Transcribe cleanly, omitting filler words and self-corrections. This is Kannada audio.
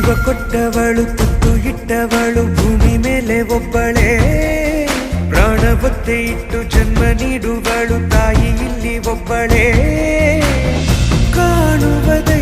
ಜೀವ ಕೊಟ್ಟವಳು ತುತ್ತು ಇಟ್ಟವಳು ಭೂಮಿ ಮೇಲೆ ಒಬ್ಬಳೇ ಪ್ರಾಣ ಒತ್ತೆ ಇಟ್ಟು ಜನ್ಮ ನೀಡುವಳು ತಾಯಿ ಇಲ್ಲಿ ಒಬ್ಬಳೇ ಕಾಣುವುದೇ